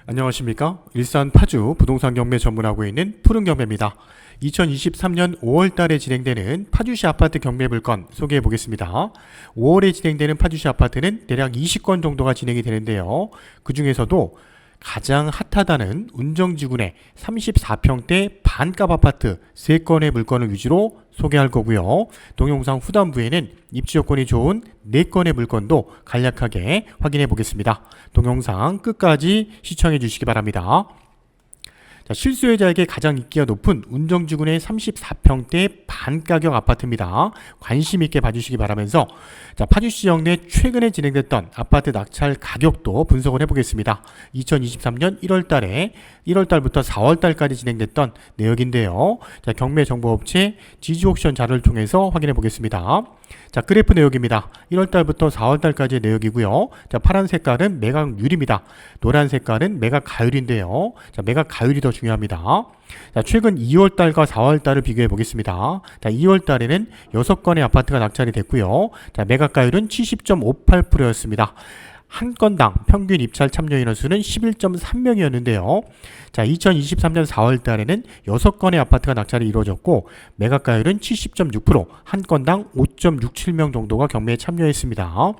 안녕하십니까? 일산 파주 부동산 경매 전문하고 있는 푸른경매입니다. 2023년 5월 달에 진행되는 파주시 아파트 경매 물건 소개해 보겠습니다. 5월에 진행되는 파주시 아파트는 대략 20건 정도가 진행이 되는데요. 그 중에서도 가장 핫하다는 운정지구내 34평대 반값 아파트 3건의 물건을 위주로 소개할 거고요. 동영상 후반부에는 입지 여건이 좋은 4건의 물건도 간략하게 확인해 보겠습니다. 동영상 끝까지 시청해 주시기 바랍니다. 자, 실수요자에게 가장 인기가 높은 운정지구내 34평대 반가격 아파트입니다. 관심 있게 봐주시기 바라면서 파주시 지역 내 최근에 진행됐던 아파트 낙찰 가격도 분석을 해보겠습니다. 2023년 1월부터 4월달까지 진행됐던 내역인데요. 경매 정보업체 지주옥션 자료를 통해서 확인해 보겠습니다. 그래프 내역입니다. 1월달부터 4월달까지의 내역이고요. 파란 색깔은 매각률입니다. 노란 색깔은 매각 가율인데요. 매각 가율이 더 중요합니다. 최근 2월달과 4월달을 비교해 보겠습니다. 2월달에는 6건의 아파트가 낙찰이 됐고요. 매각 가율은 70.58%였습니다. 한 건당 평균 입찰 참여 인원수는 11.3명이었는데요. 2023년 4월 달에는 6건의 아파트가 낙찰이 이루어졌고 매각가율은 70.6%, 한 건당 5.67명 정도가 경매에 참여했습니다.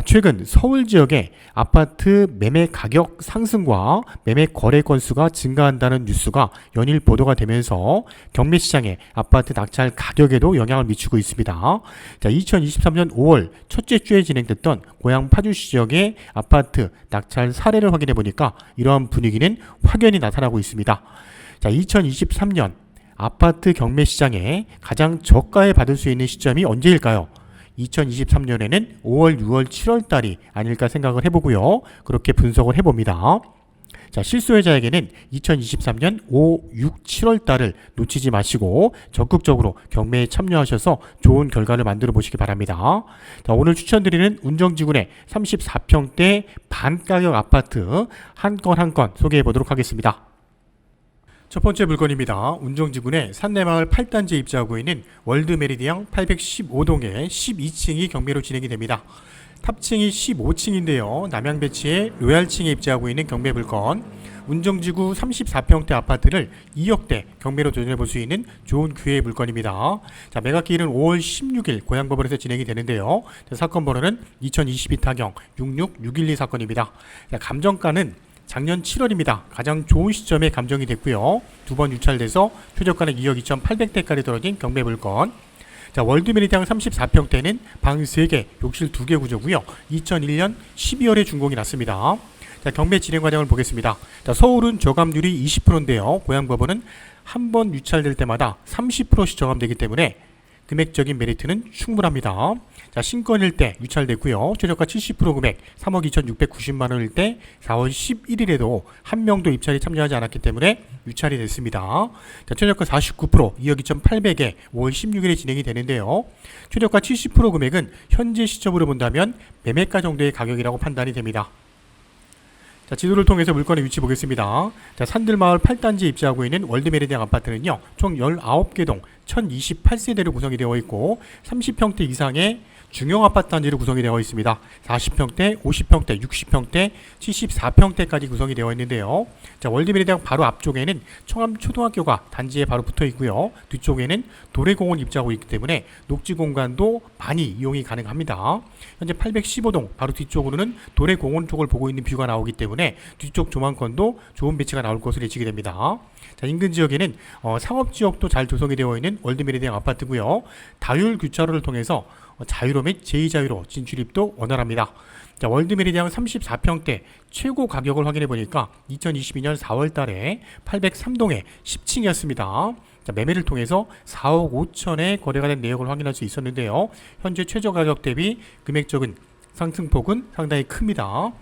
최근 서울 지역의 아파트 매매 가격 상승과 매매 거래 건수가 증가한다는 뉴스가 연일 보도가 되면서 경매 시장에 아파트 낙찰 가격에도 영향을 미치고 있습니다. 2023년 5월 첫째 주에 진행됐던 고양 파주시 지역의 아파트 낙찰 사례를 확인해 보니까 이러한 분위기는 확연히 나타나고 있습니다. 2023년 아파트 경매 시장에 가장 저가에 받을 수 있는 시점이 언제일까요? 2023년에는 5월, 6월, 7월 달이 아닐까 생각을 해보고요. 그렇게 분석을 해봅니다. 실수요자에게는 2023년 5, 6, 7월 달을 놓치지 마시고 적극적으로 경매에 참여하셔서 좋은 결과를 만들어 보시기 바랍니다. 오늘 추천드리는 운정지구내 34평대 반가격 아파트 한 건 한 건 소개해 보도록 하겠습니다. 첫 번째 물건입니다. 운정지구내 산내마을 8단지에 입주하고 있는 월드메리디앙 815동의 12층이 경매로 진행이 됩니다. 탑층이 15층인데요. 남양배치의 로얄층에 입주하고 있는 경매 물건 운정지구 34평대 아파트를 2억대 경매로 도전해볼 수 있는 좋은 기회의 물건입니다. 매각기일은 5월 16일 고양법원에서 진행이 되는데요. 사건 번호는 2022 타경 66612 사건입니다. 감정가는 작년 7월입니다. 가장 좋은 시점에 감정이 됐고요. 두 번 유찰돼서 최저가는 2억 2,800대까지 떨어진 경매 물건. 월드메리디앙 34평대는 방 3개, 욕실 2개 구조고요. 2001년 12월에 준공이 났습니다. 경매 진행 과정을 보겠습니다. 서울은 저감률이 20%인데요. 고양법원은 한 번 유찰될 때마다 30%씩 저감되기 때문에 금액적인 메리트는 충분합니다. 신건일 때 유찰됐고요. 최저가 70% 금액 3억 2,690만원일 때 4월 11일에도 한 명도 입찰이 참여하지 않았기 때문에 유찰이 됐습니다. 최저가 49% 2억 2,800에 5월 16일에 진행이 되는데요. 최저가 70% 금액은 현재 시점으로 본다면 매매가 정도의 가격이라고 판단이 됩니다. 지도를 통해서 물건의 위치 보겠습니다. 산들마을 8단지에 입주하고 있는 월드메리디앙 아파트는요, 총 19개 동 1028세대로 구성이 되어 있고 30평대 이상의 중형 아파트 단지로 구성이 되어 있습니다. 40평대, 50평대, 60평대, 74평대까지 구성이 되어 있는데요. 월드메리디앙 바로 앞쪽에는 청암초등학교가 단지에 바로 붙어 있고요. 뒤쪽에는 도래공원 입주하고 있기 때문에 녹지 공간도 많이 이용이 가능합니다. 현재 815동 바로 뒤쪽으로는 도래공원 쪽을 보고 있는 뷰가 나오기 때문에 뒤쪽 조망권도 좋은 배치가 나올 것으로 예측이 됩니다. 인근 지역에는 상업지역도 잘 조성이 되어 있는 월드메리디앙 아파트고요. 다율 교차로를 통해서 자유로 및 제2자유로 진출입도 원활합니다. 월드메리디앙 34평대 최고 가격을 확인해 보니까 2022년 4월 달에 803동에 10층이었습니다. 매매를 통해서 4억 5천에 거래가 된 내역을 확인할 수 있었는데요. 현재 최저 가격 대비 금액적인 상승폭은 상당히 큽니다.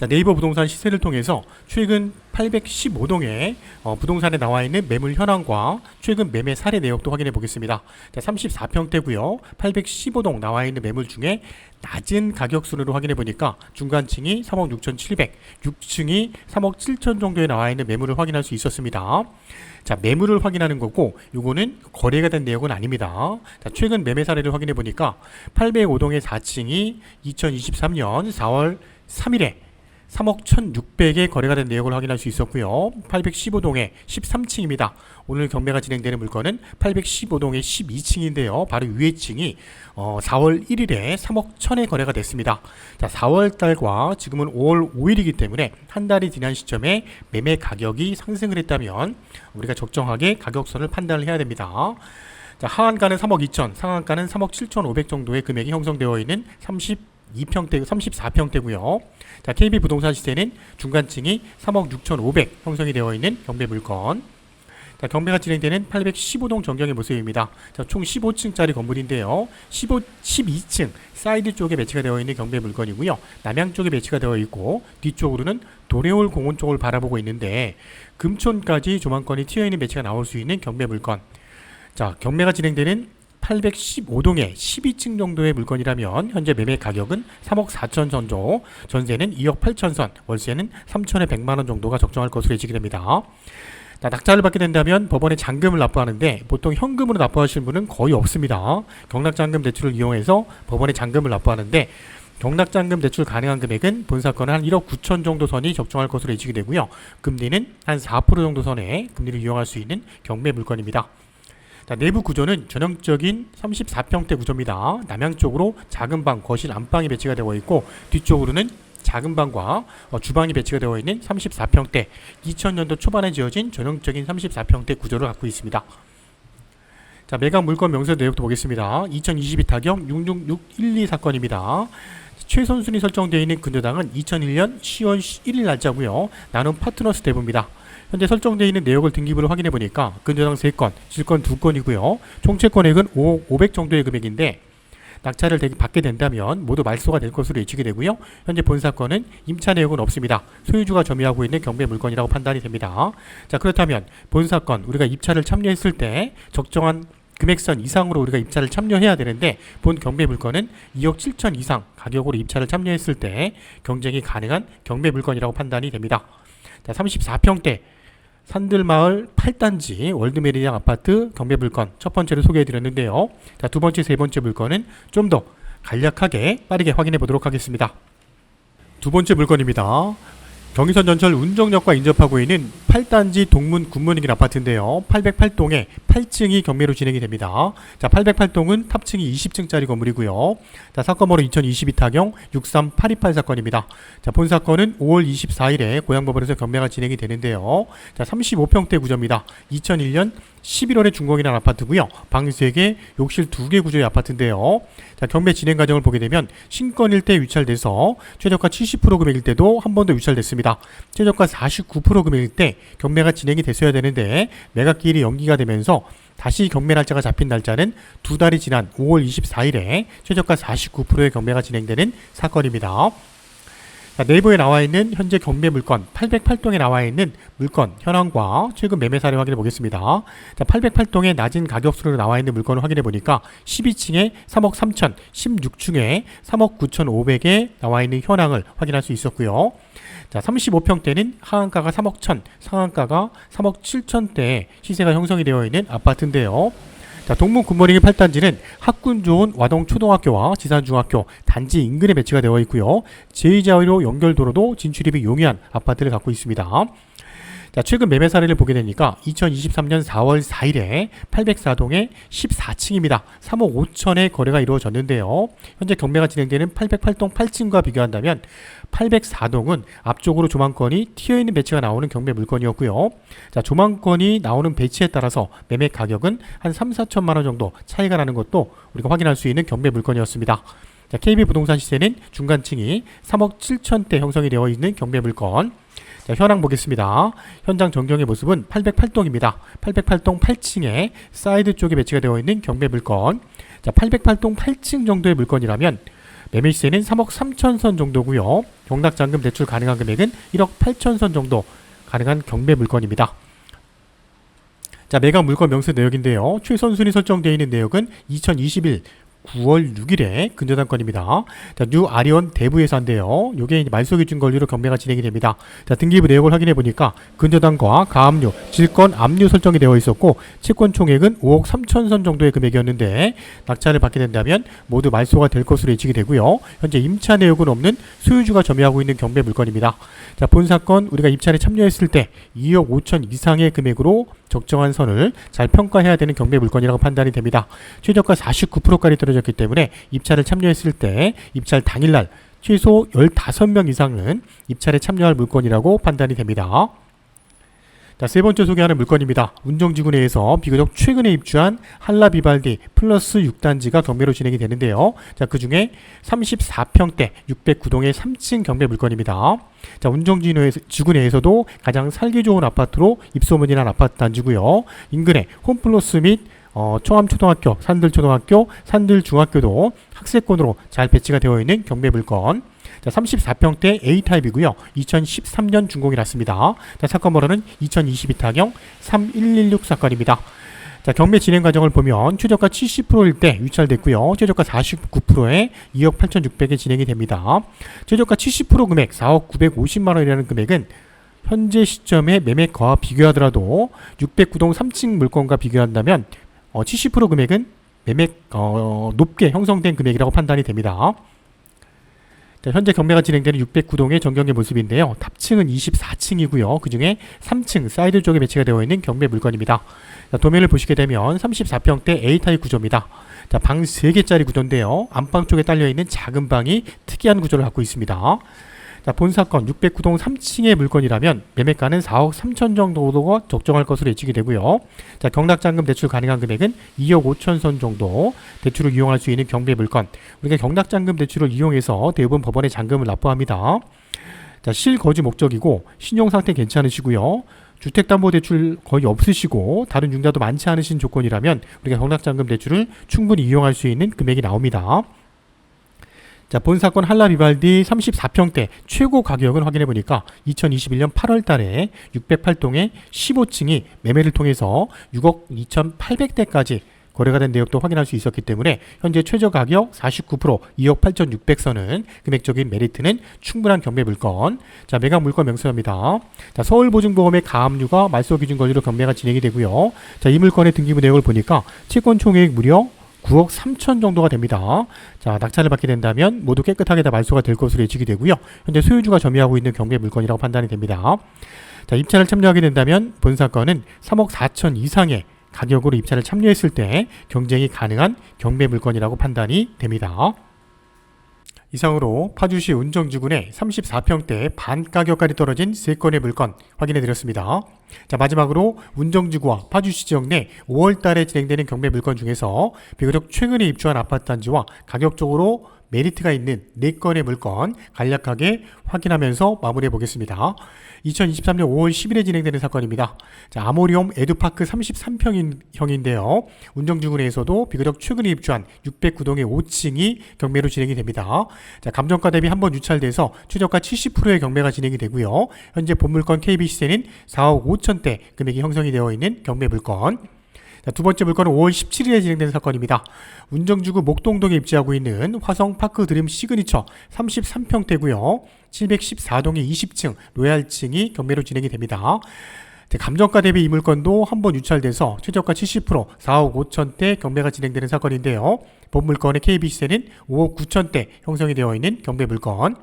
네이버 부동산 시세를 통해서 최근 815동의 부동산에 나와 있는 매물 현황과 최근 매매 사례 내역도 확인해 보겠습니다. 34평대고요. 815동 나와 있는 매물 중에 낮은 가격 순으로 확인해 보니까 중간층이 3억 6,700, 6층이 3억 7천 정도에 나와 있는 매물을 확인할 수 있었습니다. 매물을 확인하는 거고 이거는 거래가 된 내역은 아닙니다. 최근 매매 사례를 확인해 보니까 805동의 4층이 2023년 4월 3일에 3억 1,600에 거래가 된 내역을 확인할 수 있었고요. 815동에 13층입니다. 오늘 경매가 진행되는 물건은 815동의 12층인데요. 바로 위에 층이 4월 1일에 3억 1,000에 거래가 됐습니다. 자, 4월 달과 지금은 5월 5일이기 때문에 한 달이 지난 시점에 매매 가격이 상승을 했다면 우리가 적정하게 가격선을 판단을 해야 됩니다. 자, 하한가는 3억 2천, 상한가는 3억 7,500 정도의 금액이 형성되어 있는 32평대, 34평대고요. 자, KB 부동산 시세는 중간층이 3억 6,500 형성이 되어 있는 경매 물건. 자, 경매가 진행되는 815동 전경의 모습입니다. 자, 총 15층짜리 건물인데요. 12층 사이드 쪽에 배치가 되어 있는 경매 물건이고요. 남향 쪽에 배치가 되어 있고 뒤쪽으로는 도레올 공원 쪽을 바라보고 있는데 금촌까지 조망권이 튀어있는 배치가 나올 수 있는 경매 물건. 자, 경매가 진행되는 815동에 12층 정도의 물건이라면 현재 매매 가격은 3억 4천 정도, 전세는 2억 8천 선, 월세는 3천에 100만 원 정도가 적정할 것으로 예측이 됩니다. 자, 낙찰을 받게 된다면 법원에 잔금을 납부하는데 보통 현금으로 납부하시는 분은 거의 없습니다. 경락잔금 대출을 이용해서 법원에 잔금을 납부하는데 경락잔금 대출 가능한 금액은 본사건은 한 1억 9천 정도 선이 적정할 것으로 예측이 되고요. 금리는 한 4% 정도 선의 금리를 이용할 수 있는 경매 물건입니다. 자, 내부 구조는 전형적인 34평대 구조입니다. 남향 쪽으로 작은 방, 거실, 안방이 배치가 되어 있고 뒤쪽으로는 작은 방과 주방이 배치가 되어 있는 34평대, 2000년도 초반에 지어진 전형적인 34평대 구조를 갖고 있습니다. 자, 매각 물건 명세 내역도 보겠습니다. 2022 타경 66612 사건입니다. 최선 순위 설정되어 있는 근저당은 2001년 10월 1일 날짜고요. 나눔 파트너스 대부입니다. 현재 설정되어 있는 내역을 등기부를 확인해 보니까 근저당 3건, 질건 2건이고요. 총 채권액은 5억 500 정도의 금액인데 낙찰을 받게 된다면 모두 말소가 될 것으로 예측이 되고요. 현재 본사건은 임차 내역은 없습니다. 소유주가 점유하고 있는 경매 물건이라고 판단이 됩니다. 자, 그렇다면 본사건 우리가 입찰을 참여했을 때 적정한 금액선 이상으로 우리가 입찰을 참여해야 되는데 본 경매 물건은 2억 7천 이상 가격으로 입찰을 참여했을 때 경쟁이 가능한 경매 물건이라고 판단이 됩니다. 자, 34평대 산들마을 8단지 월드메리디안 아파트 경매 물건 첫 번째로 소개해드렸는데요. 자, 두 번째, 세 번째 물건은 좀 더 간략하게 빠르게 확인해 보도록 하겠습니다. 두 번째 물건입니다. 경의선 전철 운정역과 인접하고 있는 8단지 동문 굿모닝 아파트인데요. 808동에 8층이 경매로 진행이 됩니다. 자, 808동은 탑층이 20층짜리 건물이고요. 자, 사건번호 2022 타경 63828 사건입니다. 자, 본 사건은 5월 24일에 고양법원에서 경매가 진행이 되는데요. 자, 35평대 구조입니다. 2001년 11월에 준공이라는 아파트고요. 방 3개, 욕실 2개 구조의 아파트인데요. 자, 경매 진행 과정을 보게 되면 신건일 때 유찰돼서 최저가 70% 금액일 때도 한 번 더 유찰됐습니다. 최저가 49% 금액일 때 경매가 진행이 됐어야 되는데 매각기일이 연기가 되면서 다시 경매 날짜가 잡힌 날짜는 2달이 지난 5월 24일에 최저가 49%의 경매가 진행되는 사건입니다. 자, 네이버에 나와 있는 현재 경매 물건 808동에 나와 있는 물건 현황과 최근 매매 사례 확인해 보겠습니다. 자, 808동에 낮은 가격수로 나와 있는 물건을 확인해 보니까 12층에 3억 3천, 16층에 3억 9,500에 나와 있는 현황을 확인할 수 있었고요. 자, 35평대는 하한가가 3억 1천, 상한가가 3억 7천대의 시세가 형성이 되어 있는 아파트인데요. 자, 동문 굿모닝 8단지는 학군 좋은 와동초등학교와 지산중학교 단지 인근에 배치가 되어 있고요. 제2자유로 연결도로도 진출입이 용이한 아파트를 갖고 있습니다. 자, 최근 매매 사례를 보게 되니까 2023년 4월 4일에 804동에 14층입니다. 3억 5천에 거래가 이루어졌는데요. 현재 경매가 진행되는 808동 8층과 비교한다면 804동은 앞쪽으로 조망권이 튀어있는 배치가 나오는 경매 물건이었고요. 자, 조망권이 나오는 배치에 따라서 매매 가격은 한 3, 4천만 원 정도 차이가 나는 것도 우리가 확인할 수 있는 경매 물건이었습니다. 자, KB 부동산 시세는 중간층이 3억 7천대 형성이 되어 있는 경매 물건. 자, 현황 보겠습니다. 현장 전경의 모습은 808동입니다. 808동 8층에 사이드 쪽에 배치가 되어 있는 경매 물건. 자, 808동 8층 정도의 물건이라면 매매 시세는 3억 3천 선 정도고요. 경락잔금 대출 가능한 금액은 1억 8천 선 정도 가능한 경매 물건입니다. 자, 매각 물건 명세 내역인데요. 최선순위 설정되어 있는 내역은 2021 9월 6일에 근저당권입니다. 자, 뉴 아리온 대부예산인데요. 요게 말소 기준 권리로 경매가 진행이 됩니다. 자, 등기부 내역을 확인해 보니까 근저당과 가압류, 질권 압류 설정이 되어 있었고 채권 총액은 5억 3천 선 정도의 금액이었는데 낙찰을 받게 된다면 모두 말소가 될 것으로 예측이 되고요. 현재 임차 내역은 없는 소유주가 점유하고 있는 경매 물건입니다. 자, 본 사건 우리가 입찰에 참여했을 때 2억 5천 이상의 금액으로 적정한 선을 잘 평가해야 되는 경매 물건이라고 판단이 됩니다. 최저가 49%까지 떨어졌기 때문에 입찰을 참여했을 때 입찰 당일날 최소 15명 이상은 입찰에 참여할 물건이라고 판단이 됩니다. 자, 세 번째 소개하는 물건입니다. 운정지구 내에서 비교적 최근에 입주한 한라비발디 플러스 6단지가 경매로 진행이 되는데요. 자, 그 중에 34평대 609동의 3층 경매 물건입니다. 자, 운정지구 내에서도 가장 살기 좋은 아파트로 입소문이 난 아파트 단지고요. 인근에 홈플러스 및 청암초등학교, 산들초등학교, 산들중학교도 학세권으로 잘 배치가 되어 있는 경매 물건. 자, 34평대 A타입이고요. 2013년 준공이 났습니다. 자, 사건 번호는 2022타경 3116 사건입니다. 자, 경매 진행 과정을 보면 최저가 70%일 때 유찰됐고요. 최저가 49%에 2억 8,600에 진행이 됩니다. 최저가 70% 금액 4억 950만 원이라는 금액은 현재 시점에 매매가와 비교하더라도 609동 3층 물건과 비교한다면 70% 금액은 높게 형성된 금액이라고 판단이 됩니다. 자, 현재 경매가 진행되는 609동의 전경의 모습인데요. 탑층은 24층이고요. 그 중에 3층 사이드 쪽에 배치가 되어 있는 경매 물건입니다. 자, 도면을 보시게 되면 34평대 A타입 구조입니다. 자, 방 3개짜리 구조인데요. 안방 쪽에 딸려있는 작은 방이 특이한 구조를 갖고 있습니다. 자, 본 사건 609동 3층의 물건이라면 매매가는 4억 3천 정도가 적정할 것으로 예측이 되고요. 자, 경락잔금 대출 가능한 금액은 2억 5천 선 정도 대출을 이용할 수 있는 경매 물건. 우리가 경락잔금 대출을 이용해서 대부분 법원에 잔금을 납부합니다. 자, 실거주 목적이고 신용상태 괜찮으시고요. 주택담보대출 거의 없으시고 다른 융자도 많지 않으신 조건이라면 우리가 경락잔금 대출을 충분히 이용할 수 있는 금액이 나옵니다. 자, 본 사건 한라비발디 34평대 최고 가격은 확인해보니까 2021년 8월 달에 608동의 15층이 매매를 통해서 6억 2,800대까지 거래가 된 내역도 확인할 수 있었기 때문에 현재 최저 가격 49% 2억 8,600선은 금액적인 메리트는 충분한 경매 물건. 자, 매각 물건 명세입니다. 자, 서울보증보험의 가압류가 말소 기준 권리로 경매가 진행이 되고요. 자, 이 물건의 등기부 내역을 보니까 채권 총액 무려 9억 3천 정도가 됩니다. 자, 낙찰을 받게 된다면 모두 깨끗하게 다 말소가 될 것으로 예측이 되고요. 현재 소유주가 점유하고 있는 경매 물건이라고 판단이 됩니다. 자, 입찰을 참여하게 된다면 본 사건은 3억 4천 이상의 가격으로 입찰을 참여했을 때 경쟁이 가능한 경매 물건이라고 판단이 됩니다. 이상으로 파주시 운정지구 내 34평대 반 가격까지 떨어진 3건의 물건 확인해 드렸습니다. 자, 마지막으로 운정지구와 파주시 지역 내 5월 달에 진행되는 경매 물건 중에서 비교적 최근에 입주한 아파트 단지와 가격적으로 메리트가 있는 4건의 물건 간략하게 확인하면서 마무리해 보겠습니다. 2023년 5월 10일에 진행되는 사건입니다. 자, 아모리움 에듀파크 33평형인데요. 운정지구 내에서도 비교적 최근에 입주한 609동의 5층이 경매로 진행이 됩니다. 자, 감정가 대비 한번 유찰돼서 최저가 70%의 경매가 진행이 되고요. 현재 본물건 KB시세는 4억 5천대 금액이 형성이 되어 있는 경매 물건. 자, 두 번째 물건은 5월 17일에 진행된 사건입니다. 운정지구 목동동에 입지하고 있는 화성파크 드림 시그니처 33평대고요. 714동의 20층 로얄층이 경매로 진행이 됩니다. 자, 감정가 대비 이 물건도 한번 유찰돼서 최저가 70% 4억 5천대 경매가 진행되는 사건인데요. 본 물건의 KB시세는 5억 9천대 형성이 되어 있는 경매 물건.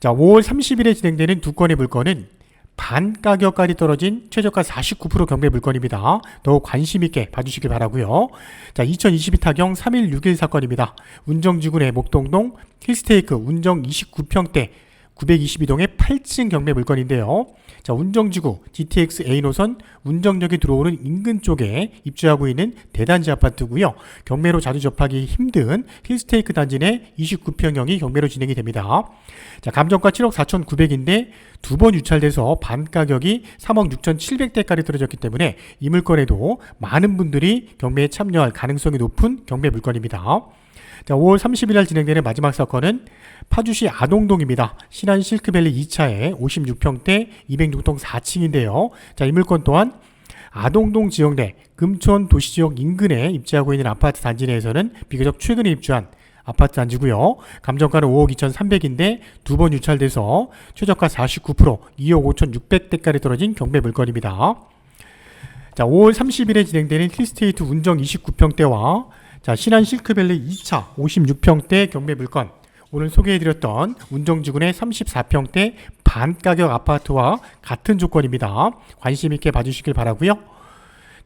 자, 5월 30일에 진행되는 두 건의 물건은 반 가격까지 떨어진 최저가 49% 경매 물건입니다. 더욱 관심 있게 봐주시길 바라고요. 자, 2022타경 3161 사건입니다. 운정지구 내 목동동 힐스테이크 운정 29평대 922동의 8층 경매 물건인데요. 자, 운정지구 GTX A 노선 운정역이 들어오는 인근 쪽에 입주하고 있는 대단지 아파트고요. 경매로 자주 접하기 힘든 힐스테이크 단지 내 29평형이 경매로 진행이 됩니다. 자, 감정가 7억 4,900인데 두 번 유찰돼서 반 가격이 3억 6,700대까지 떨어졌기 때문에 이 물건에도 많은 분들이 경매에 참여할 가능성이 높은 경매 물건입니다. 자, 5월 30일 날 진행되는 마지막 사건은 파주시 아동동입니다. 신안 실크밸리 2차에 56평대 206동 4층인데요. 자, 이 물건 또한 아동동 지역 내 금천 도시지역 인근에 입지하고 있는 아파트 단지 내에서는 비교적 최근에 입주한 아파트 단지고요. 감정가는 5억 2,300인데 두 번 유찰돼서 최저가 49%, 2억 5,600대까지 떨어진 경매 물건입니다. 자, 5월 30일에 진행되는 힐스테이트 운정 29평대와 자, 신안 실크밸리 2차 56평대 경매 물건, 오늘 소개해드렸던 운정지구내 34평대 반가격 아파트와 같은 조건입니다. 관심 있게 봐주시길 바라고요.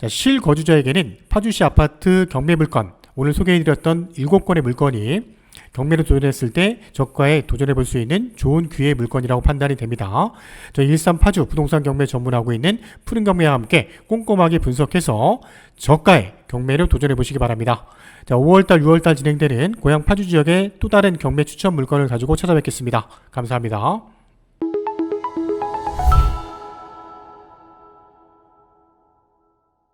자, 실거주자에게는 파주시 아파트 경매 물건, 오늘 소개해드렸던 7건의 물건이 경매를 도전했을 때 저가에 도전해볼 수 있는 좋은 기회 물건이라고 판단이 됩니다. 저희 일산 파주 부동산 경매 전문하고 있는 푸른 경매와 함께 꼼꼼하게 분석해서 저가에 경매를 도전해보시기 바랍니다. 자, 5월달, 6월달 진행되는 고향 파주 지역의 또 다른 경매 추천 물건을 가지고 찾아뵙겠습니다. 감사합니다.